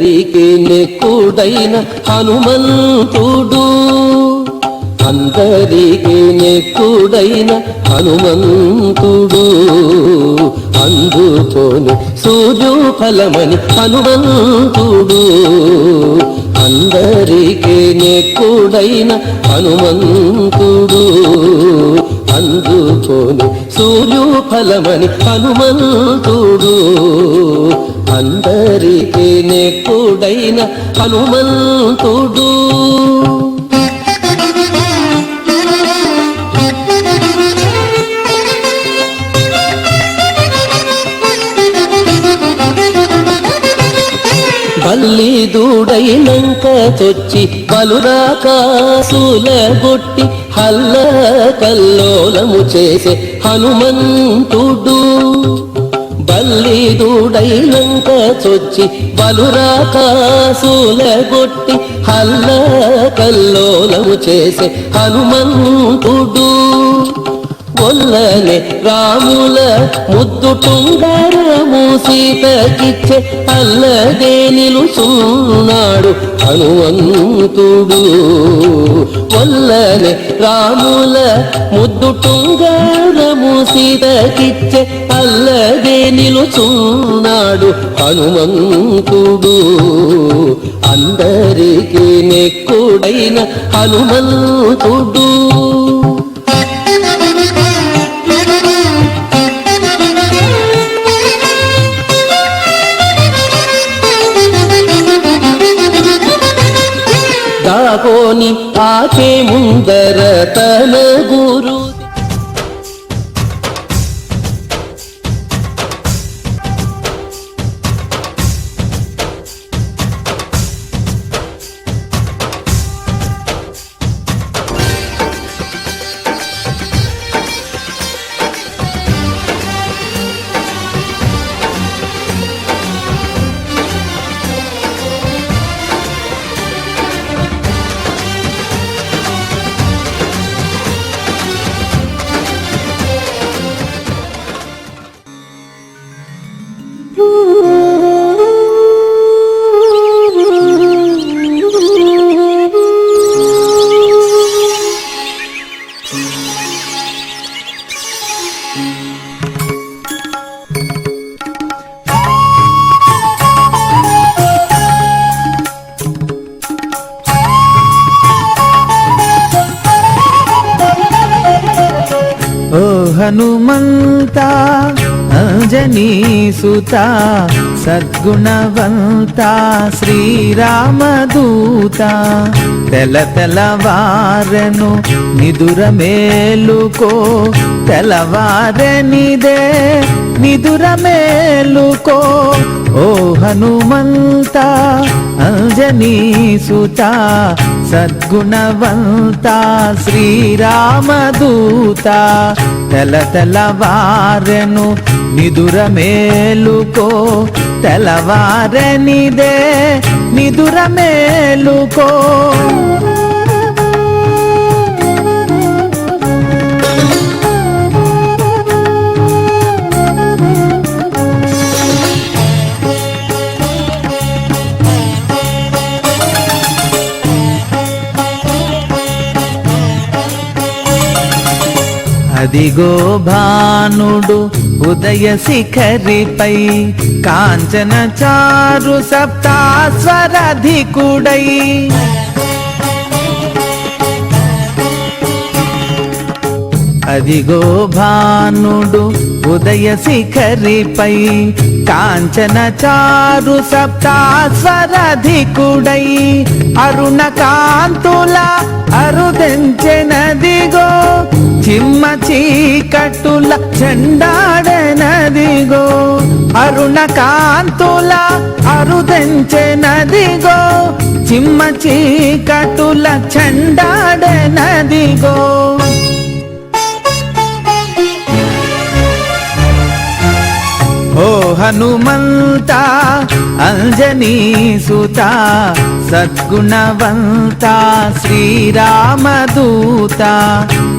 అందరికీ నెక్కుడైన హనుమంతుడు, అందరికీ నెక్కుడైన హనుమంతుడు, అందుకోని సూర్యోఫలమని హనుమంతుడు, అందరికీ నెక్కుడైన హనుమంతుడు, అందుకోని సూర్యోఫలమని హనుమంతుడు, అందరికీ నెక్కుడైన హనుమంతుడు. బల్లి దూడైనంక తొచ్చి బలురాకాసులగొట్టి హల్ల కల్లోలము చేసే హనుమంతుడు, బల్లి దూడైనంక చొచ్చి బలురాకాసులగొట్టి హల్ల కల్లోలము చేసే హనుమంతుడు, ఒల్లనే రాముల ముద్దు టుంగరము సీతకిచ్చే అల్లదే నిలుచున్నాడు హనుమంతుడు, ఒల్లనే రాముల ముద్దు టుంగరము సీతకిచ్చే అల్లదే నిలుచున్నాడు హనుమంతుడు, అందరికీ నెక్కుడైన హనుమంతుడు. దాకోని ఆకే ముందర తన గురు హనుమంత అంజనీసుత సద్గుణవంత శ్రీరామదూత, తెల తెలవారెను నిదుర మేలుకో, తెలవారెనిదే నిదుర మేలుకో, ఓ హనుమంత అంజనీసుత సద్గుణవంత శ్రీరామదూత, తెల తెలవారెను నిదుర మేలుకో, తెలవారెనిదే నిదుర మేలుకో. అదిగో భానుడు ఉదయ శిఖరిపై కాంచన చారు సప్తాస్వరధికుడై, అదిగో భానుడు ఉదయ శిఖరిపై కాంచన చారు సప్తాస్వరధికుడై, అరుణ కాంతుల అరుదెంచెనదిగో, చిమ్మ చీకట్టుల చెండాడెనదిగో, అరుణ కాంతుల అరుదెంచెనదిగో, చిమ్మ చీకట్టుల చెండాడెనదిగో. ఓ ఓ హనుమంత అంజనీ సుత సద్గుణవంత శ్రీరామదూత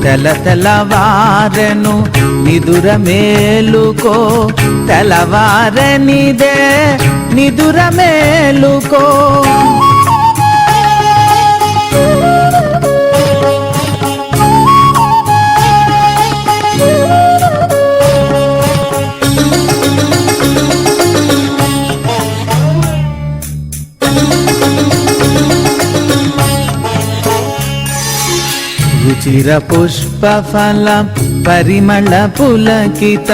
తెల తెలవారెను నిదుర మేలుకో తెలవారనిదే నిదుర మేలుకో రుచిర పుష్ప ఫల పరిమళ పులకిత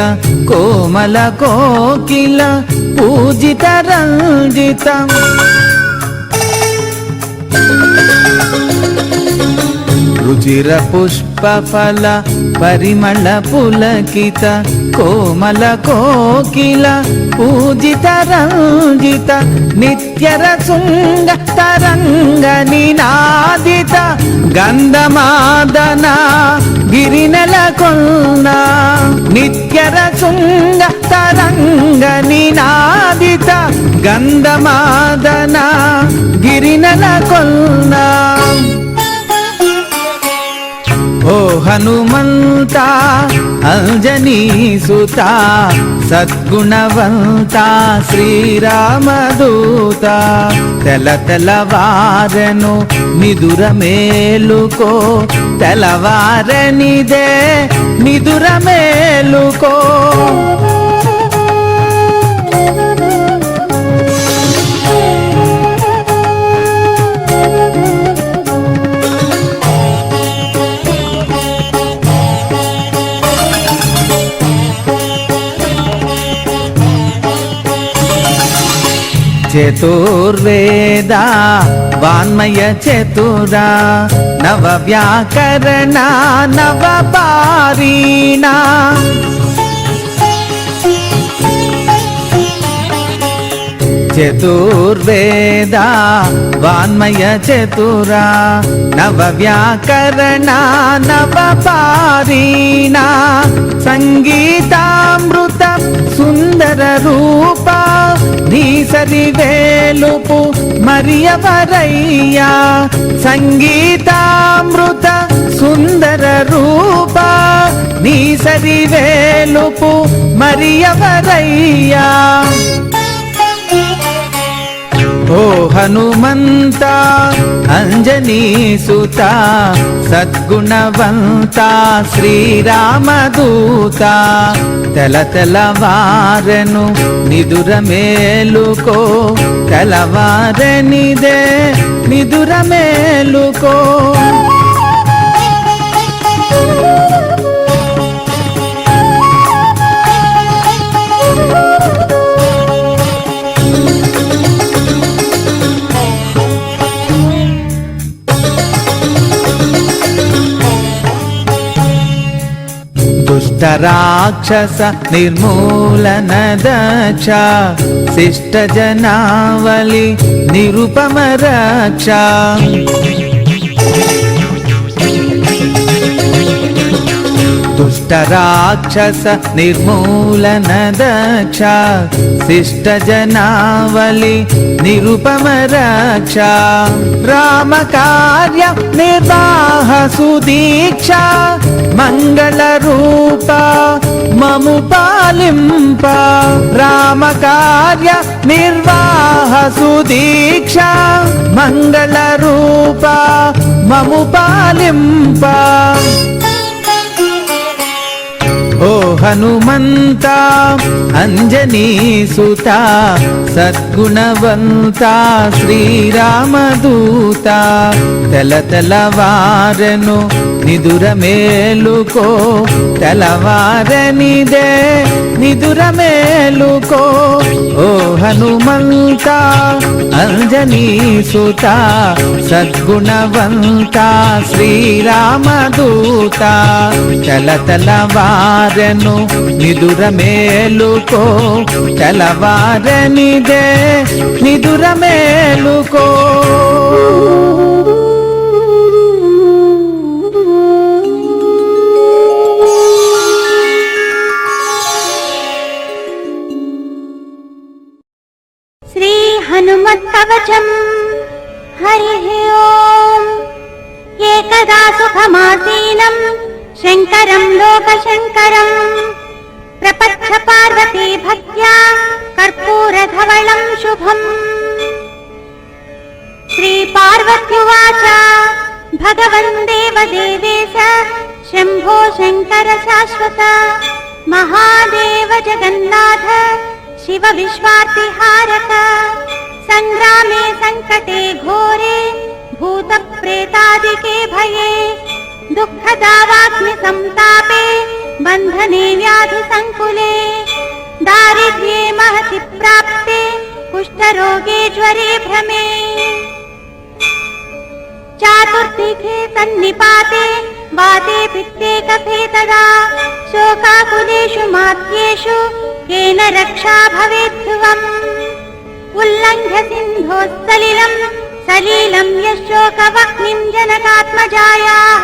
కోమల కోకిల పూజిత రంజిత రుచిర పుష్ప ఫల పరిమళ పులకిత కోమల కోకిల పూజిత రంజిత నిత్యర శృంగ తరంగ నినాదిత గంధమాదన గిరినెల కొన్న నిత్యర శృంగ తరంగ నినాదిత గంధమాదన గిరినెల కొన్న ఓ హనుమంత అంజనీ సుత సద్గుణవంత శ్రీరామదూత తెల తెలవారెను నిదుర మేలుకో తెలవారనిదే నిదుర మేలుకో చతుర్వేద వాన్మయ చతురా నవ వ్యాకరణ నవ పారీణ చతుర్వేద వాన్మయ చతురా నవ వ్యాకరణ నవ పారీణ సంగీతామృత సుందర రూప నీ సరి వేలుపు మరియవరయ్యా సంగీతామృత సుందర రూప నీ సరి వేలుపు మరియవరయ్యా ఓ హనుమంత అంజనీ సుత సద్గుణవంత శ్రీరామదూత తెల తెలవారెను నిదుర మేలుకో తెలవారనిదే నిదుర మేలుకో దుష్ట రాక్షస నిర్మూలన దక్ష శిష్ట జనావళి నిరుపమ రక్ష దుష్ట రాక్షస నిర్మూలన దక్ష శిష్ట జనావళి నిరుపమ రక్ష రామ కార్య నిర్వాహ సుదీక్ష మంగళ రూప మము పాలింప రామ కార్య నిర్వాహ సుదీక్ష మంగళ రూప మము పాలింప ఓ హనుమంత అంజనీ సుత సద్గుణవంత శ్రీరామదూత తెల తెలవారెను నిదుర మేలుకో తెలవారనిదే నిదుర మేలుకో ఓ హనుమంత అంజనీ సుత సద్గుణవంత శ్రీరామదూత తెల తెలవారెను నిదుర మేలుకో తెలవారనిదే నిదుర మేలుకో हनुमत्कवचम् हरिः ओम् एकदा सुखमासीनम् शङ्करम् लोकशङ्करम् प्रपच्छ पार्वती भक्त्या कर्पूरधवलम् शुभम् श्रीपार्वत्युवाच भगवन् देवदेवेश शम्भो शङ्कर शाश्वत महादेव जगन्नाथ शिव विश्वार्तिहारक सङ्ग्रामे सङ्कटे घोरे भूतप्रेतादिके भये दुःखदावाग्नि संतापे बन्धने व्याधि संकुले दारिद्र्ये महति प्राप्ते कुष्ठरोगे ज्वरे भ्रमे चातुर्दिके सन्निपाते वाते पित्ते कफे तदा शोकाकुलेषु मात्येषु केन रक्षा भवेत् ध्रुवम् उल्लङ्घ्य सिन्धोः सलिलम् यशोकवह्निम् जनकात्मजायाः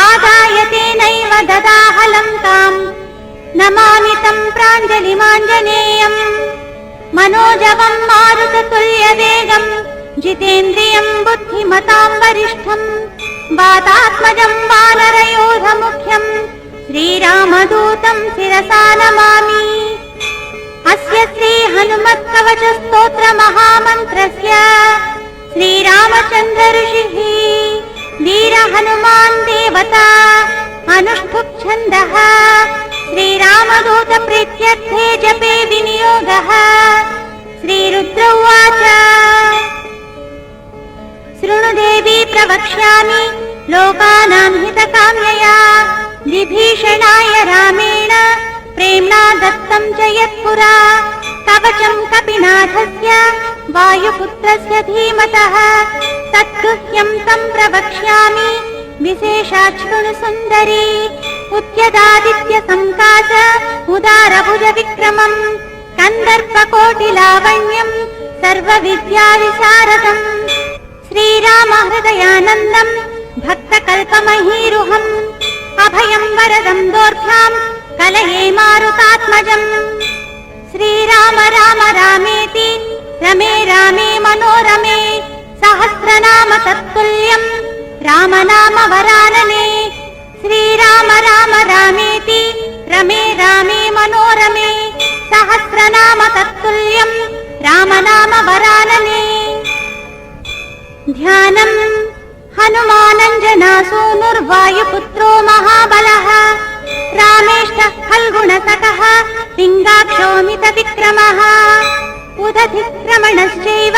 आदाय तेनैव ददाह लङ्काम् नमामि तम् प्राञ्जलिमाञ्जनेयम् मनोजवम् मारुततुल्यवेगम् जितेन्द्रियम् बुद्धिमताम् वरिष्ठम् वातात्मजम् वानरयोधमुख्यम् श्रीरामदूतम् शिरसा नमामि अस्य श्री हनुमत्कवच स्तोत्र महामन्त्रस्य श्रीरामचन्द्र ऋषिः वीर हनुमान् देवता अनुष्ठुप् छन्दः श्रीरामदूत प्रीत्यर्थे जपे विनियोगः श्रीरुद्र उवाच शृणु देवी प्रवक्ष्यामि लोकानां हितकाम्यया विभीषणाय रामेण प्रेम्णा दत्तं च यत्पुरा कवचं कपिनाथस्य वायुपुत्रस्य धीमतः तद्गुह्यं तं प्रवक्ष्यामि विशेषात् शृणु सुन्दरी उद्यदादित्य संकाश उदारभुज विक्रमम् कन्दर्पकोटिलावण्यम् सर्वविद्याविशारदम् श्रीराम हृदयानन्दम् भक्तकल्पमहीरुहम् अभयम् वरदम् दोर्भ्याम् कलये मारुतात्मजम् श्रीराम राम रामेति रमे रामे मनोरमे सहस्रनाम तत्तुल्यम् रामनाम वरानने श्रीराम राम रामेति रमे रामे मनोरमे सहस्रनाम तत्तुल्यम् रामनाम वरानने ध्यानम् हनुमानञ्जनासूनुर्वायुपुत्रो महाबलः रामेष्टः फल्गुणसखः पिङ्गाक्षोमितविक्रमः उदधिक्रमणश्चैव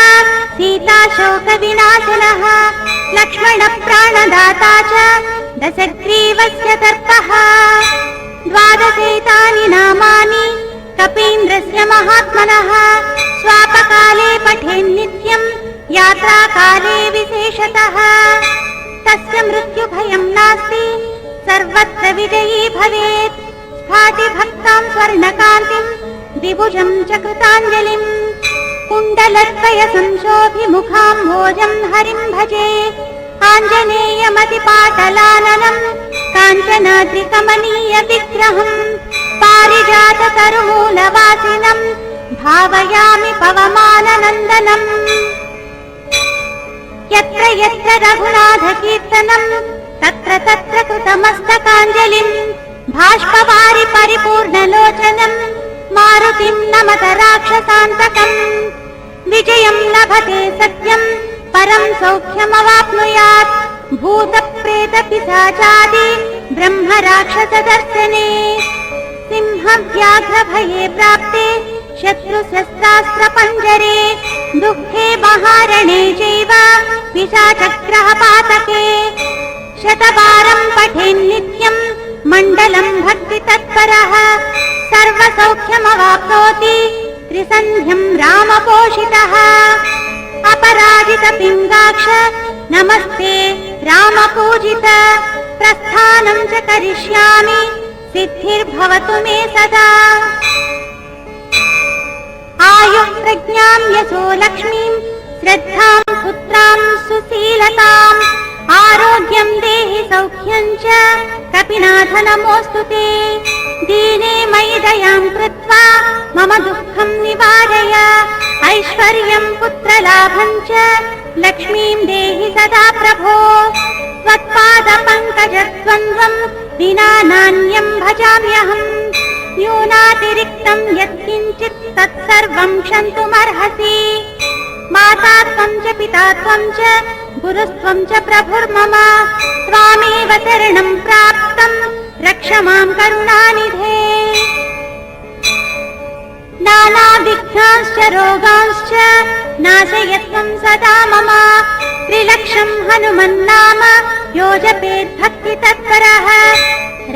सीताशोकविनाशनः लक्ष्मणप्राणदाता च दशग्रीवस्य दर्पः द्वादशैतानि नामानि कपीन्द्रस्य महात्मनः स्वापकाले पठेन्नित्यम् यात्राकाले विशेषतः तस्य मृत्युभयम् नास्ति सर्वत्र विजयी भवेत् स्फाति भक्तां स्वर्णकान्तिम् विभुजम् च कृताञ्जलिम् कुण्डलद्वय संशोभिमुखाम्भोजम् हरिम् भजे आञ्जनेयमतिपाटलाननम् काञ्चनाद्रिकमनीय विग्रहम् पारिजाततरुमूलवासिनम् भावयामि पवमाननन्दनम् यत्र यत्र रघुनाथकीर्तनम् तत्र तत्र कृतमस्तकाञ्जलिम् भाष्पवारि परिपूर्णलोचनम् मारुतिम् नमत राक्षसान्तकम् विजयम् लभते सत्यम् परम् सौख्यमवाप्नुयात् भूतप्रेतपिशाचादि ब्रह्म राक्षसदर्शने सिंहव्याघ्रभये प्राप्ते शत्रुशस्त्रास्त्रपञ्जरे दुःखे महारणे चैव पिशाचग्रहपातके शतवारम् पठेन्नित्यम् मण्डलम् भक्तितत्परः सर्वसौख्यमवाप्नोति त्रिसन्ध्यम् रामपोषितः अपराजितपिङ्गाक्ष नमस्ते रामपूजित प्रस्थानम् च करिष्यामि सिद्धिर्भवतु मे सदा आयुः प्रज्ञाम् यशो लक्ष्मीम् श्रद्धाम् पुत्राम् सुशीलताम् आरोग्यम् देहि सौख्यम् च कपिनाथ नमोऽस्तु ते दीने मयि दयाम् कृत्वा मम दुःखम् निवारय कारय ऐश्वर्यं पुत्रलाभं च लक्ष्मीं देहि सदा प्रभो त्वत्पादपङ्कजद्वन्द्वं विना नान्यं भजाम्यहम् न्यूनातिरिक्तं यत्किञ्चित् तत्सर्वं क्षन्तुमर्हसि माता त्वं च पिता त्वं च गुरुस्त्वं च प्रभुर्मम त्वामेव शरणं प्राप्तं रक्ष मां करुणानिधे नानाविघ्नांश्च रोगांश्च नाशयत्वं सदा मम त्रिलक्षं हनुमन्नाम यो जपेद्भक्तितत्परः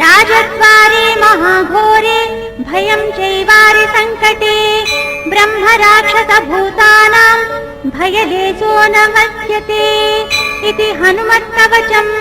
राजद्वारे महाघोरे भयं चैवारि सङ्कटे ब्रह्मराक्षसभूतानां भयलेशो न मत्स्यते इति हनुमत्कवचम्।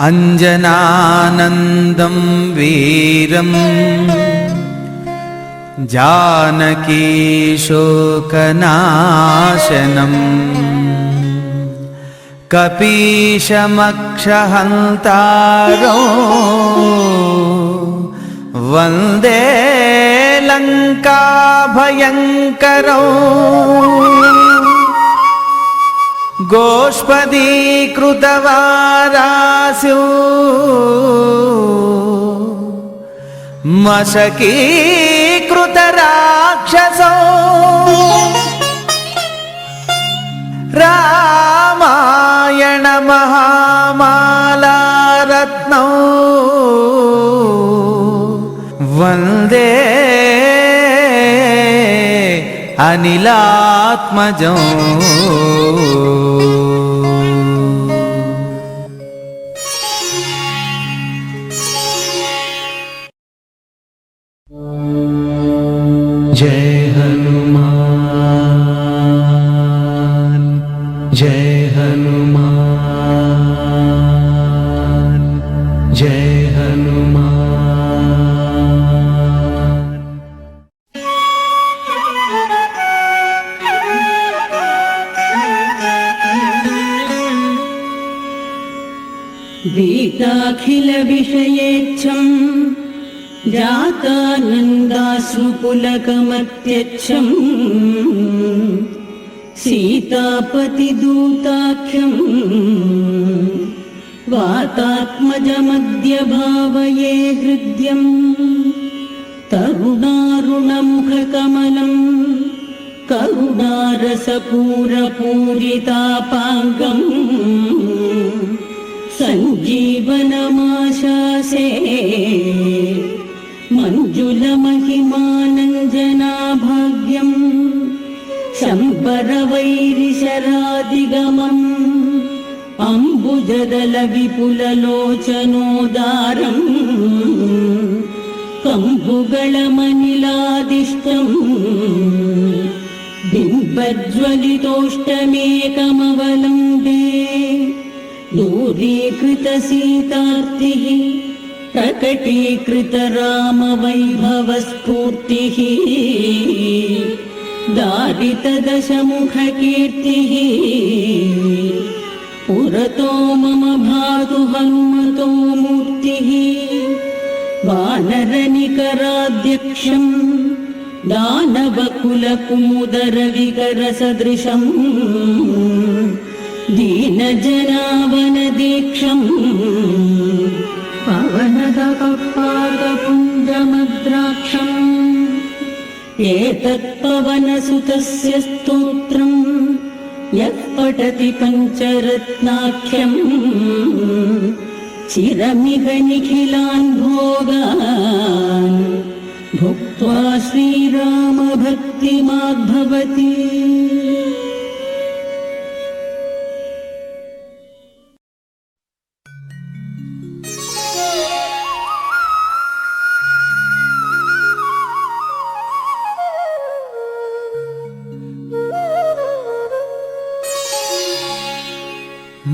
अंजनानन्दं वीरं जानकीशोकनाशनं कपीशमक्षहन्तारो वन्दे लङ्काभयङ्करौ गोष्पदीकृतवारास्यो मशकीकृतराक्षसो रामायण महामालारत्नौ वन्दे अनिलात्मजौ जय हनुमान जय हनुमान जय हनुमान। भीताखिल विषयेच्छम् जातानन्दाश्रुपुलकमत्यच्छम् सीतापतिदूताख्यम् वातात्मजमद्य भावये हृद्यम् तरुणारुणमुखकमलम् करुणारसपूरपूरितापाङ्गम् सञ्जीवनमाशासे मञ्जुलमहिमानञ्जनाभाग्यम् शम्बरवैरिशरादिगमम् अम्बुजदलविपुललोचनोदारम् कम्बुगळमनिलादिष्टम् बिम्बज्वलितोष्टमेकमवलम्बे दूरीकृतसीतार्तिः प्रकटीकृतरामवैभवस्फूर्तिः दारितदशमुखकीर्तिः पुरतो मम भातु हनुमतो मूर्तिः वानरनिकराध्यक्षम् दानवकुलकुमुदरविकरसदृशम् दीनजनावनदीक्षम् पवनदपपादपुञ्जमद्राक्षम् एतत्पवनसुतस्य स्तोत्रम् यः पठति पञ्चरत्नाख्यम् चिरमिह निखिलान् भोगान् भुक्त्वा श्रीरामभक्तिमाद्भवति।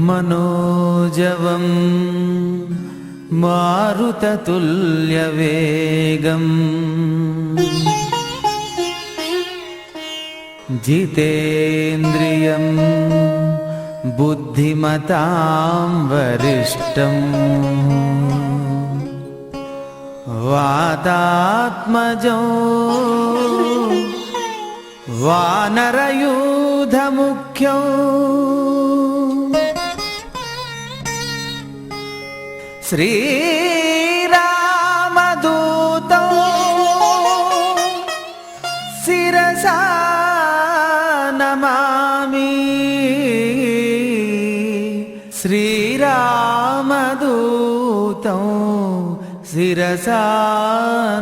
మనోజవం మారుతతుల్యవేగం జితేంద్రియం బుద్ధిమతాం వరిష్టం వాతాత్మజో వానరయూధముఖ్యో శ్రీరామదూతో శిరసా నమామి శ్రీరామదూతో శిరసా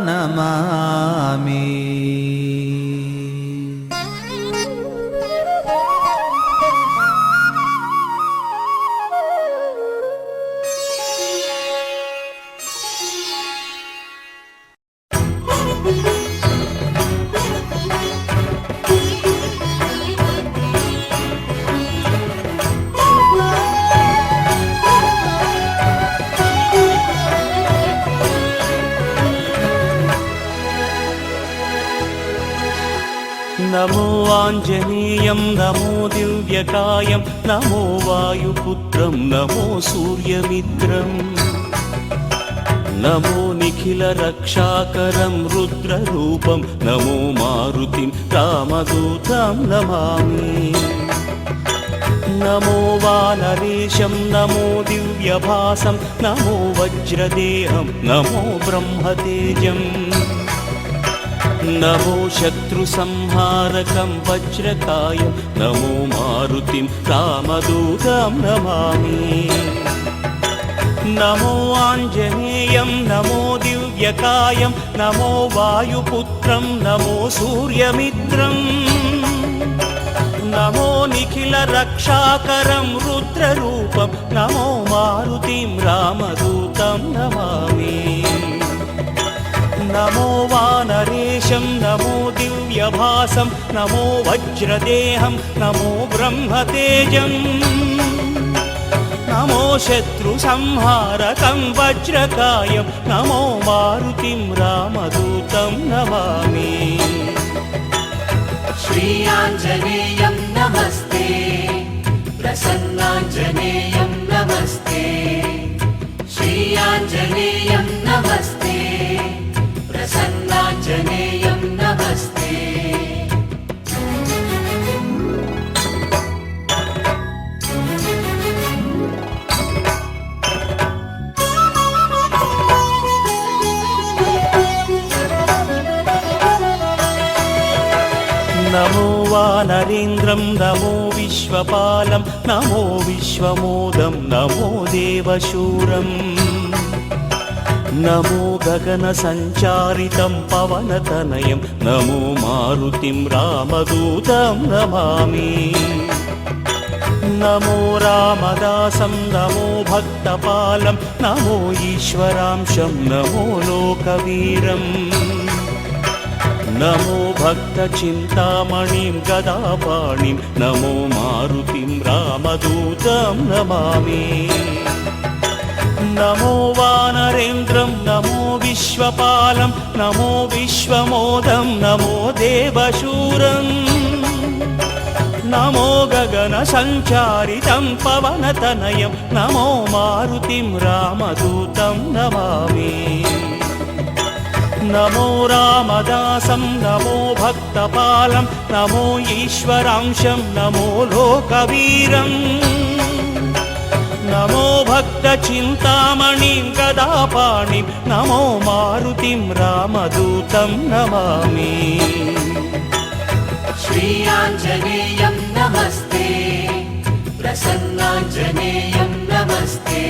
నమామి. నమో ఆంజనేయం నమో దివ్యకాయం నమో వాయుపుత్రం నమో సూర్యమిత్రం నమో నిఖిల రక్షాకరం రుద్రరూపం నమో మారుతిం రామదూతం నమామి. నమో వానరేశం నమో దివ్యభాసం నమో వజ్రదేహం నమో బ్రహ్మతేజం నమో శత్రు సంహారకం వజ్రకాయం నమో మారుతిం రామదూతం నమామి. నమో ఆంజనేయం నమో దివ్యకాయం నమో వాయుపుత్రం నమో సూర్యమిత్రం నమో నిఖిల రక్షాకరం రుద్రరూపం నమో మారుతిం రామదూతం నమామి. నమో వానరేశం నమో దివ్యభాసం నమో వజ్రదేహం నమో బ్రహ్మతేజం నమో శత్రు సంహారకం వజ్రకాయం నమో మారుతిం రామదూతం నమామి. श्रीयाञ्जनेयं नमस्ते प्रसन्नाञ्जनेयं नमस्ते श्रीयाञ्जनेयं नमस्ते प्रसन्नाञ्जनेयं नमस्ते. నమో వానరేంద్రం నమో విశ్వపాలం నమో విశ్వమోదం నమో దేవశూరం నమో గగన సంచారితం పవనతనయం నమో మారుతిం రామదూతం నమామి. నమో రామదాసం నమో భక్తపాలం నమో ఈశ్వరాంశం నమో లోకవీరం నమో భక్త చింతామణిం గదాపాణిం నమో మారుతిం రామదూతం నమామి. నమో వానరేంద్రం నమో విశ్వపాలం నమో విశ్వమోదం నమో దేవశూరం నమో గగన సంచారితం పవనతనయం నమో మారుతిం రామదూతం నమామి. నమో రామదాసం నమో భక్తపాలం నమో ఈశ్వరాంశం నమో లోకవీరం నమో భక్త చింతామణిం గదాపాణిం నమో మారుతిం రామదూతం నమామి. श्रीयाञ्जनेयं नमस्ते प्रसन्नाञ्जनेयं नमस्ते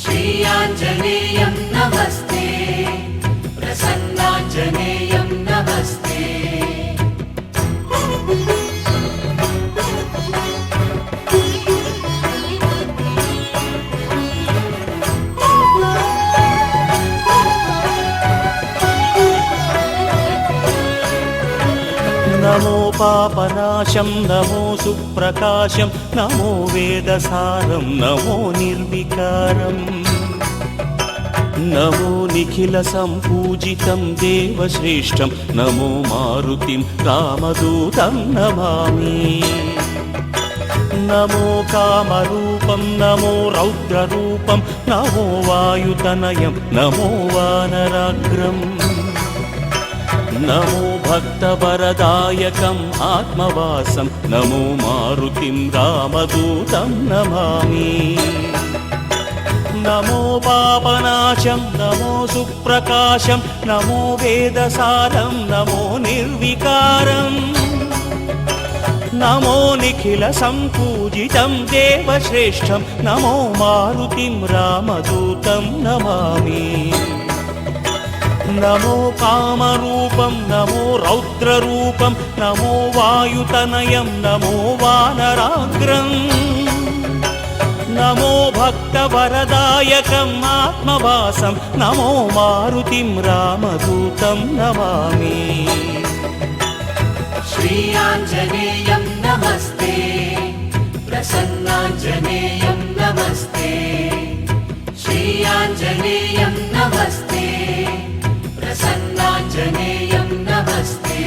श्रीयाञ्जनेयं नमस्ते प्रसन्नाञ्जनेयं नमस्ते. నమో పాపనాశం నమో సుప్రకాశం నమో వేదసారం నమో నిర్వికారం నమో నిఖిల సంపూజితం దేవశ్రేష్టం నమో మారుతిం రామదూతం నమామి నమో కామరూపం నమో రౌద్రరూపం నమో వాయుతనయం నమో వానరాగ్రం నమో భక్తవరదాయకం ఆత్మవాసం నమో మారుతిం రామదూతం నమామి నమో పాపనాశం నమో సుప్రకాశం నమో వేదసారం నమో నిర్వికారం నమో నిఖిల సంపూజితం దేవశ్రేష్టం నమో మారుతిం రామదూతం నమామి నమో కామరూపం నమో రౌద్రరూపం నమో వాయుతనయం నమో వానరాగ్రం నమో భక్తవరదాయకం ఆత్మవాసం నమో మారుతిం రామదూతం నమామి श्रीयाञ्जनेयं नमस्ते प्रसन्नाञ्जनेयं नमस्ते श्रीयाञ्जनेयं नमस्ते प्रसन्नाञ्जनेयं नमस्ते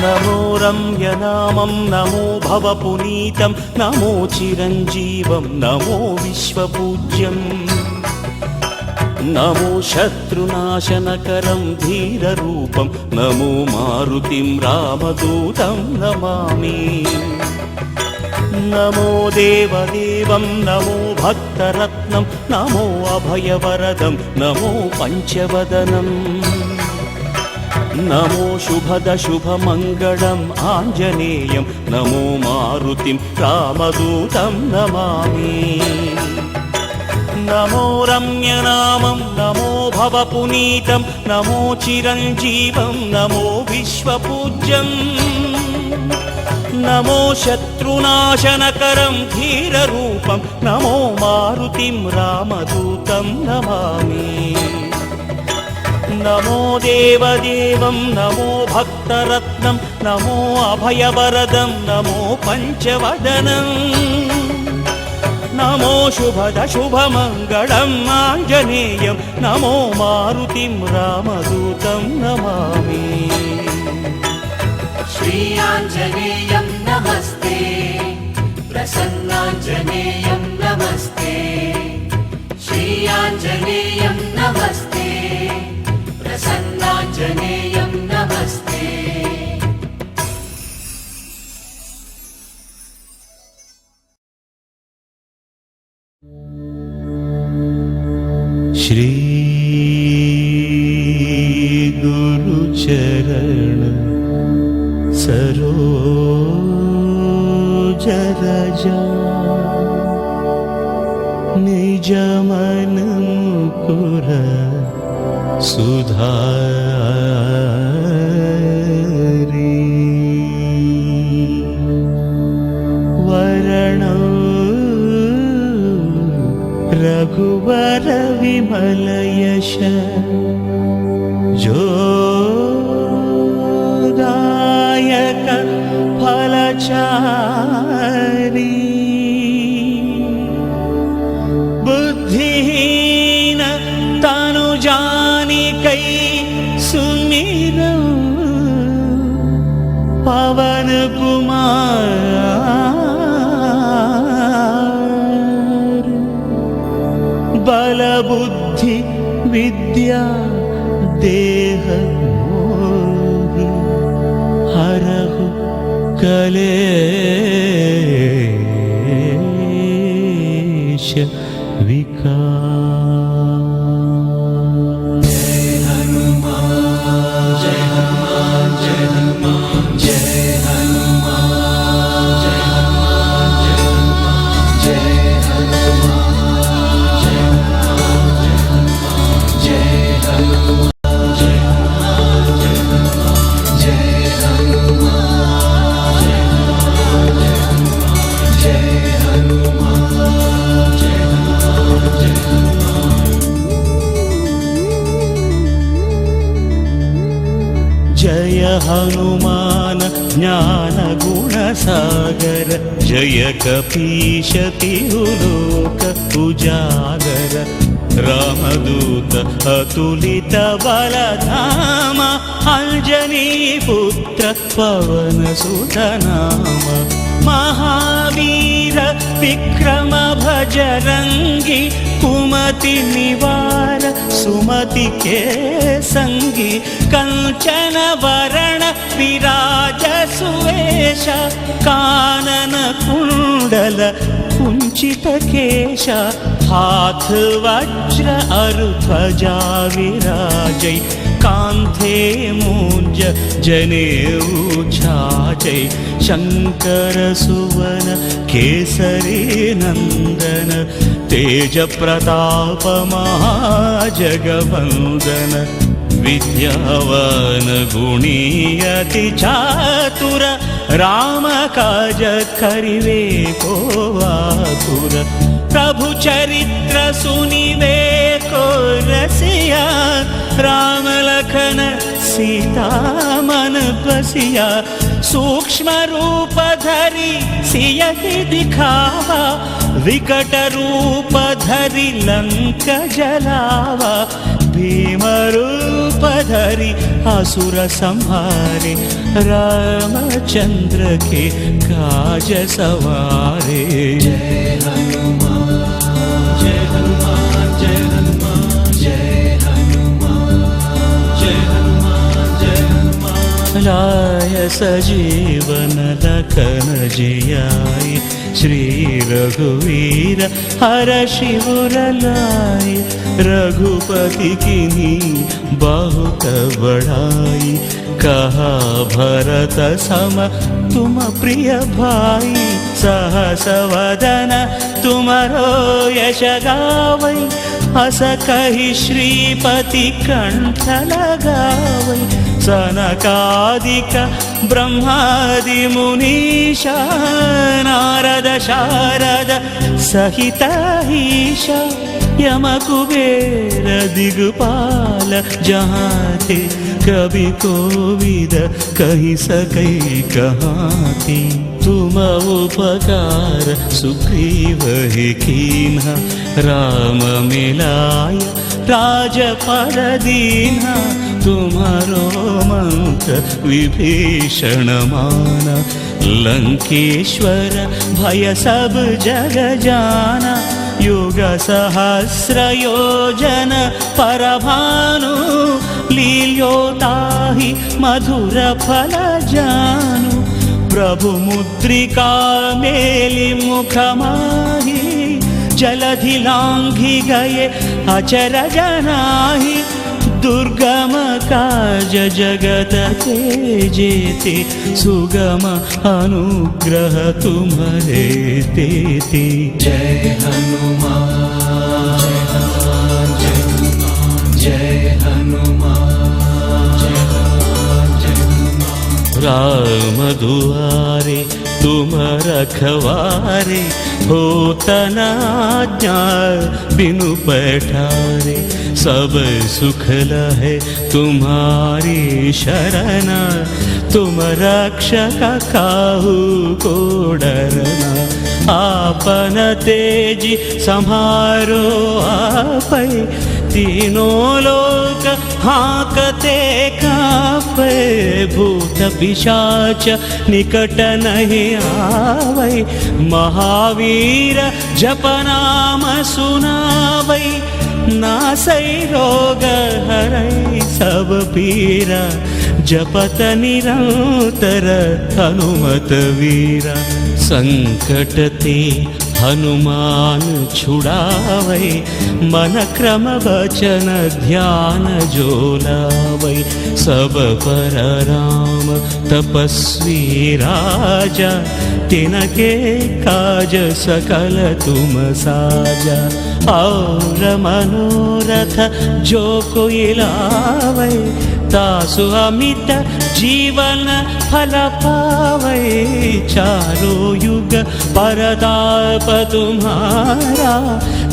నమో రమ్యనామం నమో భవపునీతం నమో చిరంజీవం నమో విశ్వపూజ్యం నమో శత్రునాశనకరం ధీరరూపం నమో మారుతిం రామదూతం నమామి నమో దేవదేవం నమో భక్తరత్నం నమో అభయవరదం నమో పంచవదనం నమో శుభద శుభమంగళం ఆంజనేయం నమో మారుతిం రామదూతం నమామి నమో రమ్యనామం నమో భవపునీతం నమో చిరంజీవం నమో విశ్వపూజ్యం నమో శత్రునాశనకరం ధీరరూపం నమో మారుతిం రామదూతం నమామి నమో దేవదేవం నమో భక్తరత్నం నమో అభయవరదం నమో పంచవదనం నమో శుభద శుభమంగళం ఆంజనేయం నమో మారుతిం రామదూతం నమామి श्रीयाञ्जनेयं नमस्ते प्रसन्नाञ्जनेयं नमस्ते श्रीयाञ्जनेयं नमस्ते प्रसन्नाञ्जनेयं नमस्ते श्री गुरुचरण सरोज रजा निज मन मुकुर सुधारी वरण रघुवर विमल यश जोदायक फलचारी बुद्धिहीन तनु जानिकै सुमिरौ पवन कुमार बल बुद्धि विद्या देह मोहि हरहु कलेश विकार जय हनुमान जय हनुमान जय हनुमान जय हनुमान जय हनुमान जय हनुमान जय हनुमान जय हनुमान जय हनुमान जय हनुमान जय हनुमान हनुमान ज्ञान गुणसागर जय कपीश तिरुलोक उजागर रामदूत अतुलित बलधाम अंजनी पुत्र पवन सुत नाम महावीर विक्रम भजरंगी कुमति निवार सुमति के संगी कंचन वरण विराज सुवेश कानन कुंडल कुंचित केश हाथ वज्र ध्वजा विराजै कांधे मूंज जनेऊ छाजै शंकर सुवन केसरी नंदन तेज प्रताप महाजगवंदन विद्यावान गुणी अति चातुर राम काज करिवे को आतुर प्रभु चरित्र सुनिवे को रसिया राम लखन सीता मन बसिया सूक्ष्म रूप धरि सियहि दिखावा विकट रूप धरि लंक जलावा भीम रूप धरि असुर संहारे रामचंद्र के काज सवारे जय हनुमान जय हनुमान जय हनुमान जय हनुमान जय हनुमान जय हनुमान लाय सजीवन लखन जियाय श्री रघुवीर हर शिवर लाय रघुपति कीन्ही बहुत बड़ाई कहा भरत सम तुम प्रिय भाई सहस वदन तुमरो यश गावै अस कहि श्रीपति कंठ लगावै सनकादिक ब्रह्मादि मुनीशा नारद शारद सहित ईशा यम कुबेर दिगपाल जहाँ थे कभी कोविद कहीं सकै कहाते तुम उपकार सुग्रीव ही कीन्हा राम मिलाय राजपद दीन्हा तुम्हारो मंत्र विभीषण माना लंकेश्वर भय सब जग जाना युग सहस्र योजन परभानु लील्योताहि मधुर फल जानु प्रभु मुद्रिका मेलि मुख माहि जलधि लांघि गए अचरज नाही दुर्गम काज जगत के जेते सुगम अनुग्रह तुम्हारे तेते जय हनुमान जय हनुमान जय हनुमान जय हनुमान जय हनुमान जय हनुमान राम दुआरे तुम रखवारे होत न आज्ञा बिनु पैठारे सब सुख लहे तुम्हारी शरण तुम रक्षक काहू को डरना आपन तेजी संहारो आपै तीनों लोक हाँकते कांपे भूत पिशाच निकट नहीं आवै महावीर जप नाम सुनावै नासै रोग हरै सब पीरा जपत निरंतर हनुमत वीरा संकट ते हनुमान छुड़ावै मन क्रम वचन ध्यान जो लावै सब पर राम तपस्वी राजा तिनके काज सकल तुम साजा और मनोरथ जो कोई लावै तासु अमित जीवन फल पावै चारों युग परताप तुम्हारा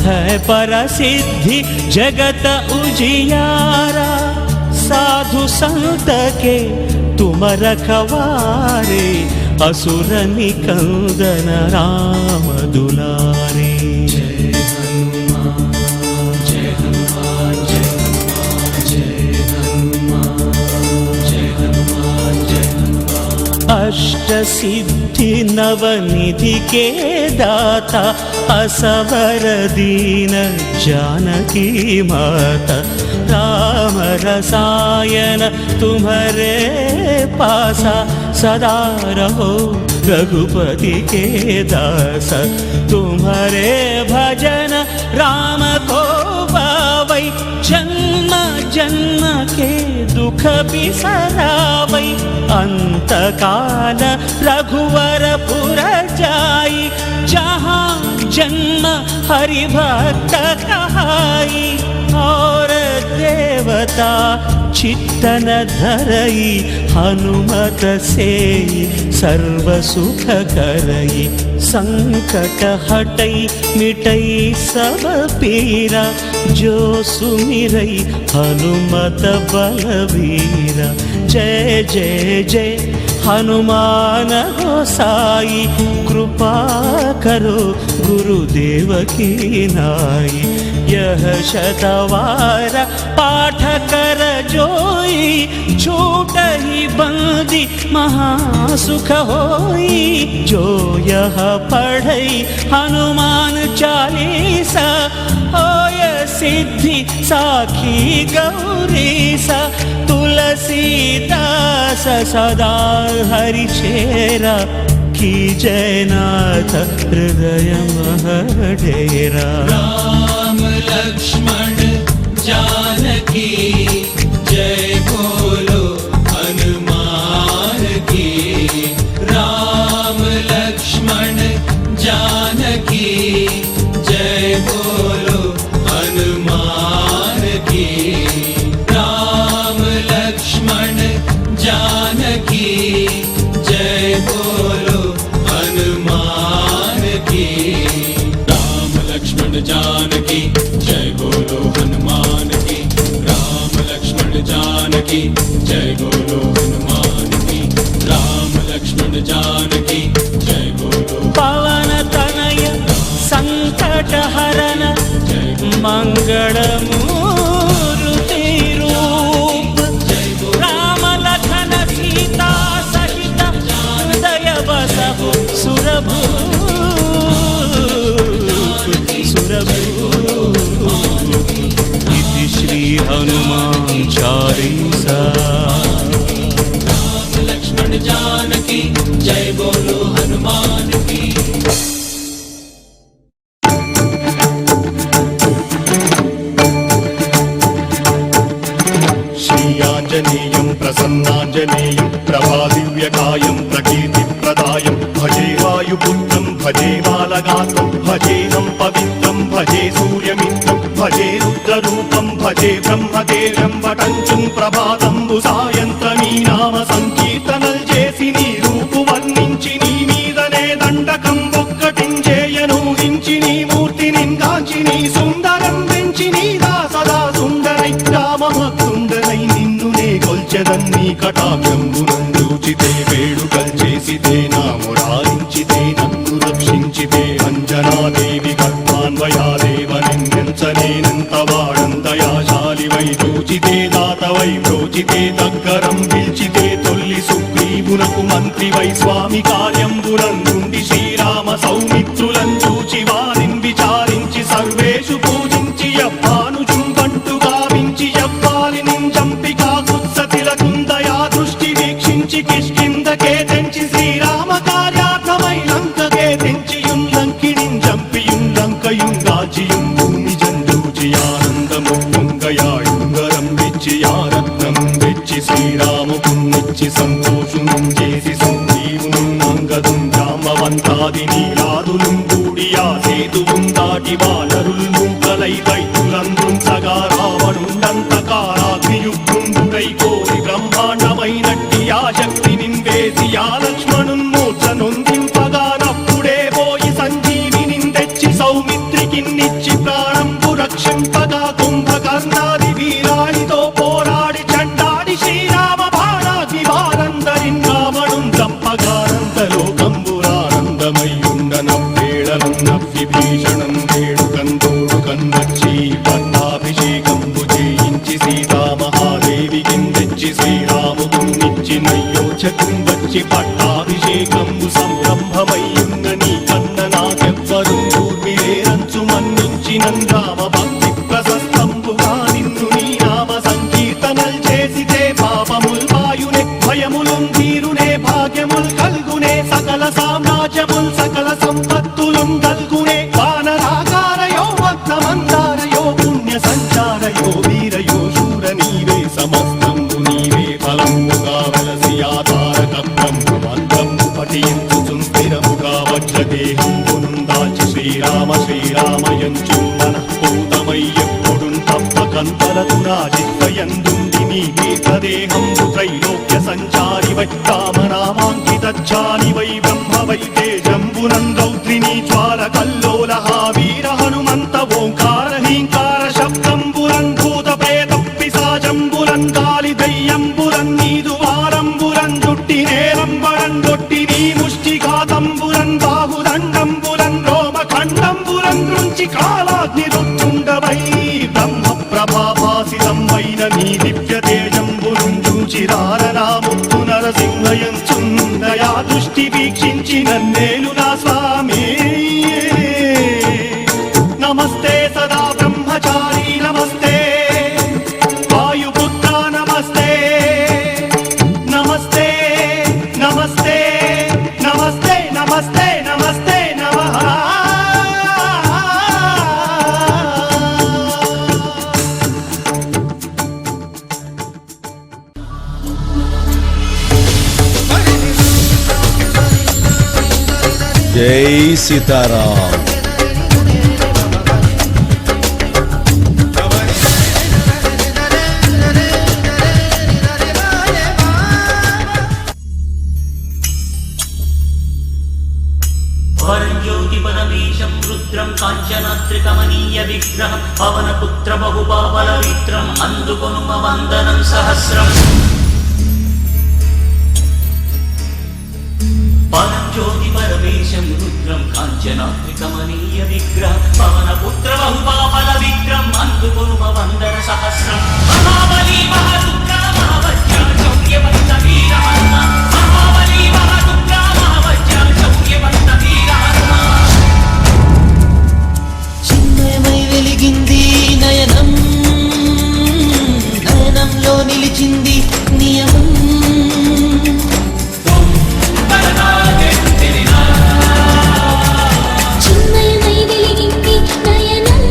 है परसिद्धि जगत उजियारा साधु संत के तुम रखवारे असुर निकंदन राम दुलारे अष्ट सिद्धि नवनिधि के दाता असवर दीन जानकी माता राम रसायन तुम्हारे पासा सदा रहो रघुपति के दास तुम्हारे भजन राम को पावै जन्म जन्म के दुख बिसरावै अंत काल रघुवर पुर जाई जहाँ जन्म हरि भक्त कहाई और देवता चित्तन धरई हनुमत से सर्व सुख करई संकट हटई मिटई सब पीरा जो सुमिरई हनुमत बलवीरा जय जय जय हनुमान गोसाई कृपा करो गुरुदेव की नाई यह शतवार पाठ कर जोई छूट ही बंदी महासुख होई जो यह पढ़ई हनुमान चालीसा होय सिद्धि साखी गौरीसा तुलसीदास सदा हरि चेरा की जयनाथ हृदय महडेरा राम लक्ष्मण जानकी जय बोलो हनुमान की राम लक्ष्मण जानकी जय बोलो हनुमान की राम लक्ष्मण जानकी जय बोलो हनुमान की राम लक्ष्मण जानकी जय बोलो हनुमान की राम लक्ष्मण जानकी जय बोलो हनुमान की राम लक्ष्मण जानकी जय बोलो पवन तनय संकट हरन मंगल मूर्ति रूप राम लखन सीता सहित हृदय बसहु सुरभूप इति श्री हनुमान चालीसा राम लक्ष्मण जानकी जय बोलो हनुमान की श्रीयाञ्जनेयं प्रसन्नाञ्जनेयं प्रभादिव्यकायं प्रकीर्तिप्रदायं भजे वायुपुत्रं भजे बालगात्रं भजेऽहं पवित्रं भजे सूर्यमित्रं भजे रुद्ररूपं भजे ब्रह्मदेवं वटञ्चं ప్రభాతంబు సాయంత్రమీ నామ సంకీర్తనల్ చేసి నీ రూపు వర్ణించి నీ మీదనే దండకం ఒక్కటించేయను హించి నీ మూర్తిని కాంచి నీ సుందరం పెంచి నీ దాసదా సుందరై రామభక్తుండనై నిన్నునే కొల్చెదన్ని కటాక్షంబునందూచితే వేడుకల్ చేసితే నా మురారించితే నన్ను రక్షించితే అంజనాదేవి గర్భాన్వయాదేవనెంచనేనంత వాడంతయాశాలివై చూచితే దాతవై ప్రోచితే దగ్గరం పిలిచితే తొల్లి సుగ్రీవునకు మంత్రివై స్వామి కార్యంబునందుండి శ్రీరామ సౌమిత్రులను చూచి వారిని విచారించి సర్వేషు పూజించి యవ్వాను చుంబంటు గావించి యవ్వాలిని చంపి కాకుత్సతిలకుందయా దృష్టి వీక్షించి కిష్కిందకే తెంచి శ్రీరామ కార్యార్థమై లంకకే తెంచియుం లంకిణిం చంపియుం లంకయుం గాచియుం భూమి జందూచి ఆనందముంగయాయుంగరం వెచ్చి ఆరత్నం వెచ్చి శ్రీరాముకున్నిచ్చి సంతోషునం చేసి సంజీవును అంగదుం జాంబవంతాది నీలాదులుం కూడి ఆ సేతువుం దాటి వానరుల్ మూకలై దైతులందృంచగా రావణుండంతకారాగ్నియుగ్రుండుడై కోరి బ్రహ్మాండమైనట్టి ఆ శక్తి నింవేసి ఆ లక్ష్మణున్ మూర్ఛ నొందింపగా నప్పుడే పోయి సంజీవిని తెచ్చి సౌమిత్రికిన్నిచ్చి ప్రాణంబు రక్షింపగా కుంభకర్ణాది వీరాడితో పోరాడి చండాడి శ్రీరామ బాణాగ్ని వారం తేజంబు సంరంభమయ్యున్న నీ కన్న నాకెవ్వరు ఊర్మిలేరంచు మన్నించినన్ రామ భక్తి ప్రశస్తంబుగా నిన్ను నీ నామ సంకీర్తనల్ చేసితే పాపముల్ వాయునే భయములుం తీరునే భాగ్యముల్ కల్గునే సకల సామ్రాజ్యముల్ సకల సంపత్తులుం కల్గునే వానరాకారయో భక్తమందారయో పుణ్య సంచారయో వీరయో శూర నీవే సమస్తంబు నీవే ఫలంబుగా వెలసి ఆధారక బ్రహ్మ మంత్రంబు పఠించు స్థిరముగా వజ్రదేహంబునుందాచి శ్రీరామ శ్రీరామయంచు మనఃపూతమై ఎప్పుడున్ తప్పకంతలతు రాజిత్వయందుండి నీ దీర్ఘదేహంబు త్రైలోక్య సంచారి వై రామనామాంకితచ్చాని వై బ్రహ్మ వై తేజంబునం రౌద్రిణీ జ్వాల కల్లోల వీర హనుమంత ఓంకార హీంకార శబ్దంబురన్ భూత ప్రేత పిశాచంబురన్ కాలి దయ్యంబురన్ నీదు వారంబురన్ దుట్టి నేలంబరన్ దొట్టి నీ ముష్టిఘాతంబురన్ బాహుదండంబురన్ రోమఖండంబురన్ దృంచి కాలాగ్ని రుత్తుండవై బ్రహ్మ ప్రభాభాసితం వైన నీ దివ్య తేజంబురుం చూచిరారనా ముత్తు నరసింహయంచుందయా దృష్టి వీక్షించి నన్నేలు నా స్వామి నమస్తే సదా బ్రహ్మచారి నమస్తే వాయుపుత్ర నమస్తే నమస్తే నమస్తే నమస్తే నమస్తే నమస్తే నమః జై సీతారాం. జ్యోతిపరమేశం రుద్రం కాంచనాత్రికమనీయ విగ్రహం పవనపుత్ర బహుబాబల విత్రం అందుకొనుమ వందనం సహస్రం. పరం జ్యోతిపరమేశం రుద్రం కాంచనాత్రికమనీయ విగ్రహం పవనపుత్ర బహుబాబల విక్రం అందుకొనుమ వందన సహస్రం. మహాబలి మహారుద్ర మహావజ్ర శౌర్యవంత వీర హనుమ మహాబలి మహారుద్ర మహావజ్ర శౌర్యవంత వీర హనుమ. చిన్మయమై వెలిగింది నయనం, నయనంలో నిలిచింది నియమం. చిన్మయమై వెలిగింది నయనం,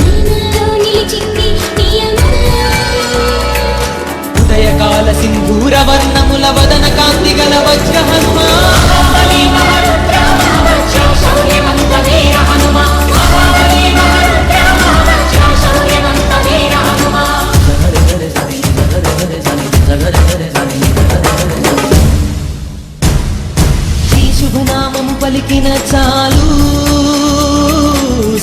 నయనంలో నిలిచింది నియమం. ఉదయకాల సింధూర వర్ణముల వదన కాంతి గల వజ్ర హనుమ మహాబలి మహారుద్ర మహావజ్ర శౌర్యవంత వీర హనుమ మహాబలి మహారుద్ర మహావజ్ర శౌర్యవంత వీర హనుమ. ఈ శుభనామము పలికిన చాలు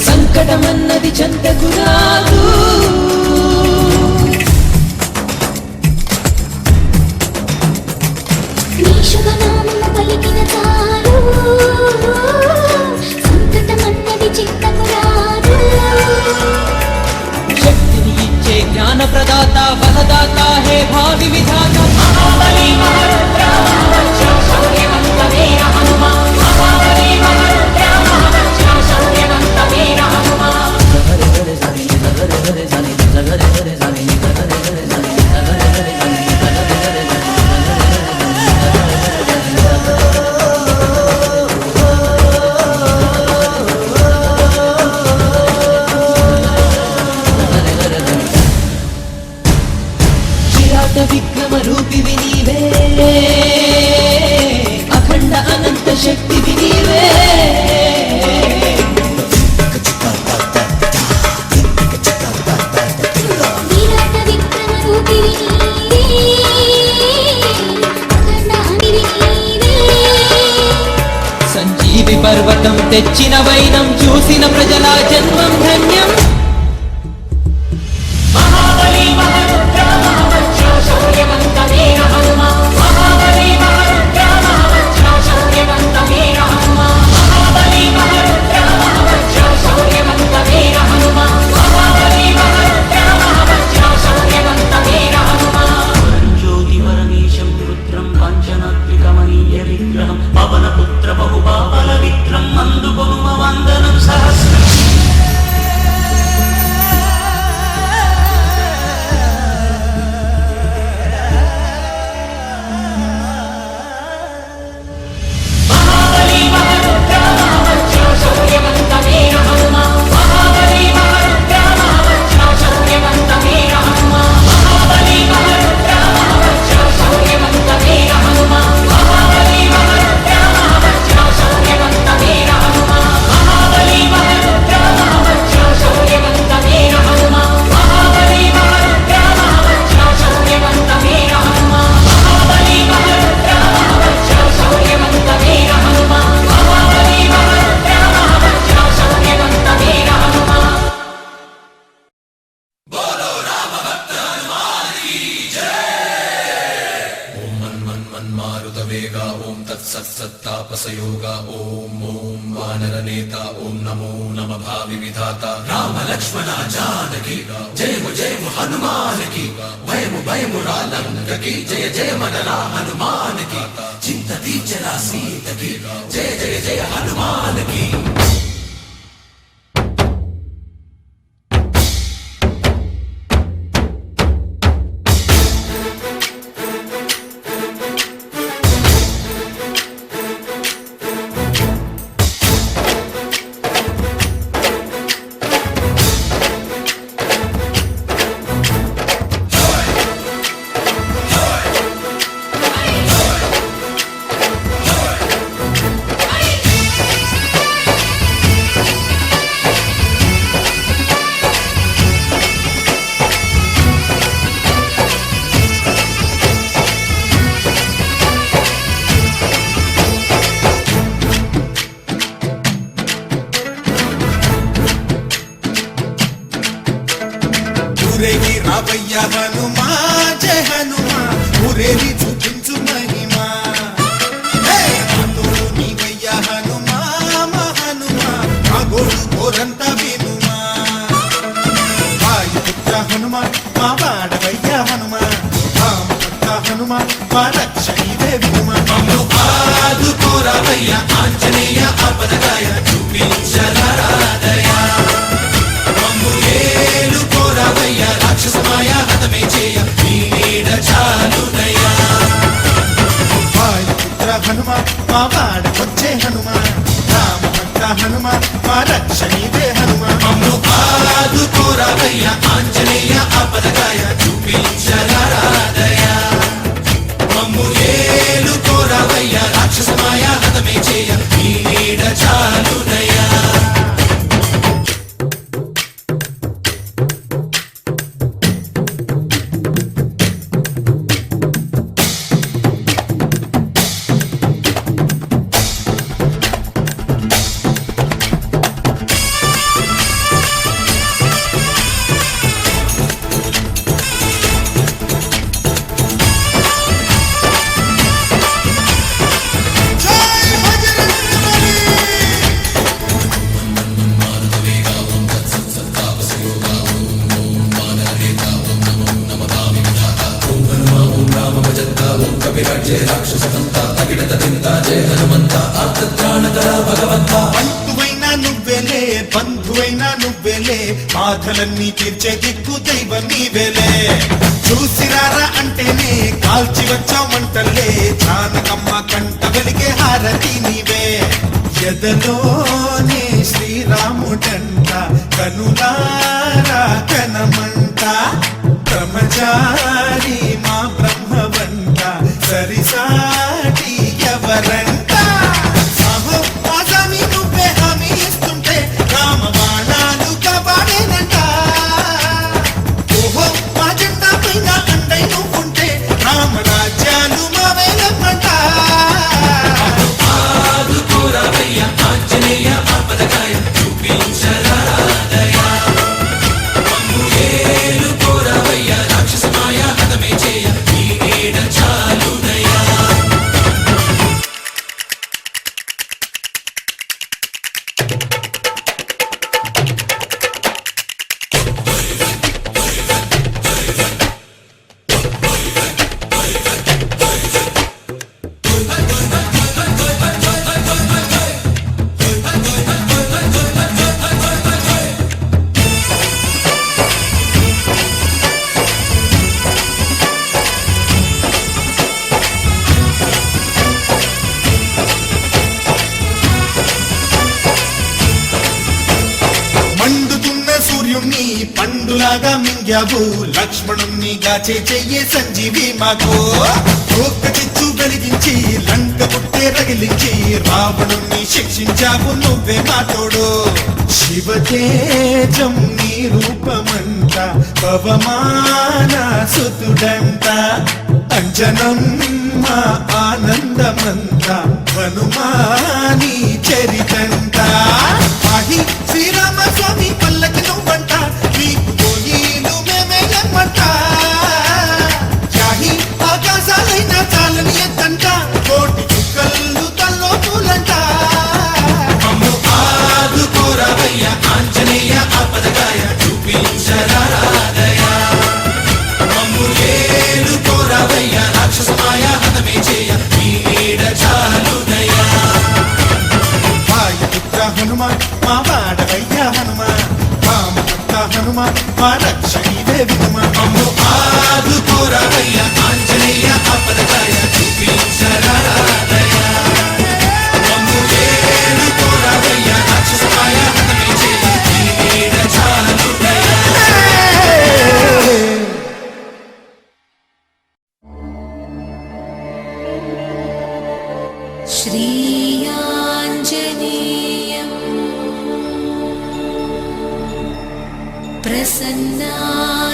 సంకటమన్నది చెంతకు రాదు. నీ శుభనామము పలికిన చాలు సంకటమన్నది చింతకు రాదు. శక్తిని ఇచ్చే జ్ఞాన ప్రదాత బలదాత హే భావి విధాత మహాబలి మహారుద్ర మహావజ్ర శౌర్యవంత వీర హనుమ మహాబలి మహారుద్ర మహావజ్ర శౌర్యవంత వీర హనుమ. విరాట విక్రమ రూపివి నీవే, అఖండ అనంత శక్తివి నీవే. విరాట విక్రమ రూపివి నీవే, అఖండ అనివి నీవే. సంజీవి పర్వతం తెచ్చిన వైనం చూసిన ప్రజల జన్మం ధన్యం. మహాబలి మహారుద్ర మహావజ్ర శౌర్యవంత వీర హనుమ మహాబలి మహారుద్ర మహావజ్ర శౌర్యవంత వీర హనుమ మహాబలి మహారుద్ర మహావజ్ర శౌర్యవంత వీర హనుమ మహాబలి మహారుద్ర మహావజ్ర శౌర్యవంత వీర హనుమ. జ్యోతిపరమేశం రుద్రం కాంచనాత్రికమణి విగ్రహం పవన పుత్ర బహుపాపల విక్రం అందుకొనుమ వందనం సహస్రం మహాబలి మహారుద్ర మహావజ్ర శౌర్యవంత వీర హనుమా మహాబలి మహారుద్ర మహావజ్ర శౌర్యవంత వీర హనుమా మహాబలి మహారుద్ర మహావజ్ర శౌర్యవంత వీర హనుమా మహాబలి మహారుద్ర మహావజ్ర శౌర్యవంత వీర హనుమా మహాబలి మహారుద్ర మహావజ్ర శౌర్యవంత వీర హనుమా మహాబలి మహారుద్ర మహావజ్ర శౌర్యవంత వీర హనుమా మహాబలి మహారుద్ర మహావజ్ర శౌర్యవంత వీర హనుమా మహాబలి మహారుద్ర మహావజ్ర శౌర్యవంత వీర హనుమా మన్మారుతవేగ ఓం తత్సత్సత్తాపసయోగ ఓం ఓం వానరనేత ఓం నమో నమ భావి విధాత రామ లక్ష్మణ జానకి జయము జయము హనుమానికి భయము భయము రాలంకకి జయ జయ మనరా హనుమానికి చింత తీర్చరా సీతకి జయ జయ జయ హనుమానికి ఊరేగి రావయ్య హనుమా జయ హనుమా ఊరేగి చూపించు మహిమా తోడు నీవయ్య హనుమా మా హనుమా మా గోడు కోరంత వినుమా వాయుపుత్ర హనుమా మా వాడవయ్య హనుమా రామభక్త హనుమా మా రక్షణివే వినుమా ఆదుకోరావయ్య ఆంజనేయ ఆపదగాయ చూపించరాదయ కోరావయ్య రాక్షసమాయ హతమే చేయ నీ నీడ చాలునయ్యా వాయుపుత్ర హనుమా మా వాడకొచ్చే హనుమా రామభక్త హనుమా మా రక్షణివే హనుమా మమ్ము ఆదుకోరావయ్య ఆంజనేయ ఆపదగాయ చూపించరాదయ మమ్ము ఏలు కోరావయ్య రాక్షసమాయ హతమే చేయ నీ నీడ చాలునయ్యా బంధువైనా నువ్వేలే బంధువైనా నువ్వేలే బాధలన్నీ తీర్చే దిక్కు దైవం నీవేలే చూసిరారా అంటేనే కాల్చి వచ్చామంటలే జానకమ్మ కంట వెలిగే హారతి నీవే ఎదలోనే శ్రీరాముడంట కనులారా కనమంట బ్రహ్మచారి మా బ్రహ్మవంట సరిసాటి ఎవరంట సాహోపాసమి నువ్వే హామీ ఇస్తుంటే రామ బాణాలు కాపాడేనంట ఓహో మా జెండా పైన అండై నువ్వుంటే రామ రాజ్యాలు మా వేలమంట ఆదుకోరావయ్య ఆంజనేయ ఆపదగాయ చూపించరాదయ మమ్ము ఏలు కోరావయ్య రాక్షసమాయ హతమే చేయ నీ నీడ చాలునయ్యా మందులాగా మింగావు లక్ష్మణుణ్ణి గాచే చెయ్యే సంజీవి మాకు ఒక్క చిచ్చు వెలిగించి లంక పుట్టే రగిలించి రావణుణ్ణి శిక్షించావు నువ్వే మాతోడు శివతేజం నీ రూపమంట పవమాన సుతుడంట అంజనమ్మ ఆనందమంత హనుమాని చరితంట ఆహి శ్రీరామ స్వామి పల్లకి నువ్వంట నీకు పోయిలు మేమేయమ్మంట యాహి ఆకాశాలైన చాలని ఎత్తంట కోటి చుక్కలు తల్లో పూలంట మమ్ము ఆదుకోరవయ్య ఆంజనేయ ఆపదగాయ చూపించరాదయ మమ్ము ఏలుకోరవయ్య రాక్షసమాయ హతమే చేయ మీ నీడ చాలుదయా వాయుపుత్ర హనుమాన్ మా వాడవయ్య హనుమాన్ రామపుత్ర హనుమాన్ మా రక్షణీవే వినుమాన్ మమ్ము ఆదుకోరవయ్య ఆంజనేయ ఆపదగాయ చూపించరాదయ మమ్ము ఏలుకోరవయ్య రాక్షసమాయ హతమే చేయ మీ నీడ చాలుదయా श्रीयाञ्जनेयम्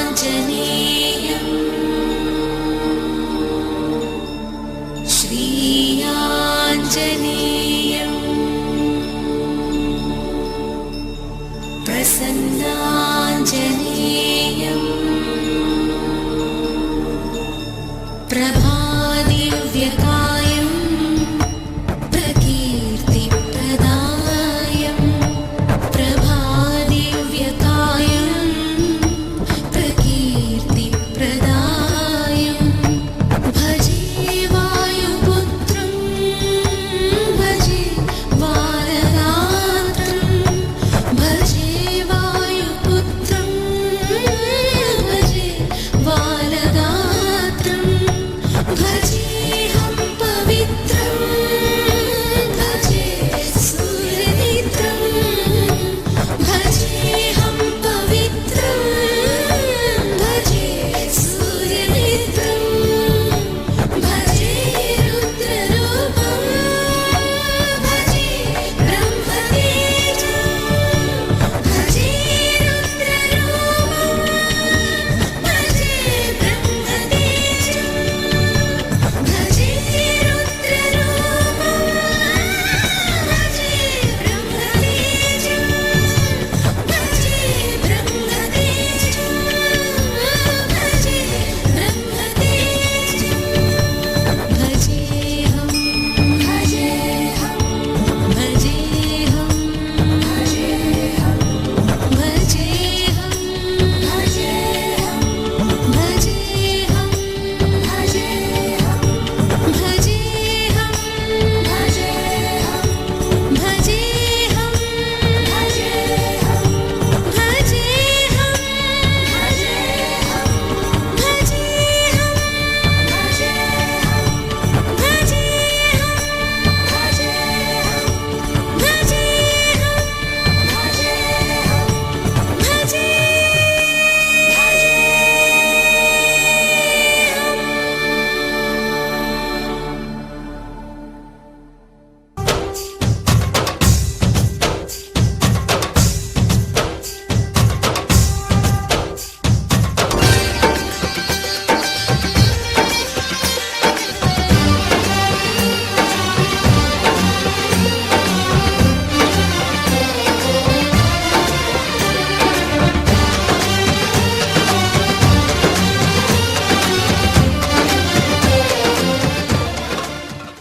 प्रसन्नाञ्जनेयम् श्रीयाञ्जनेयम्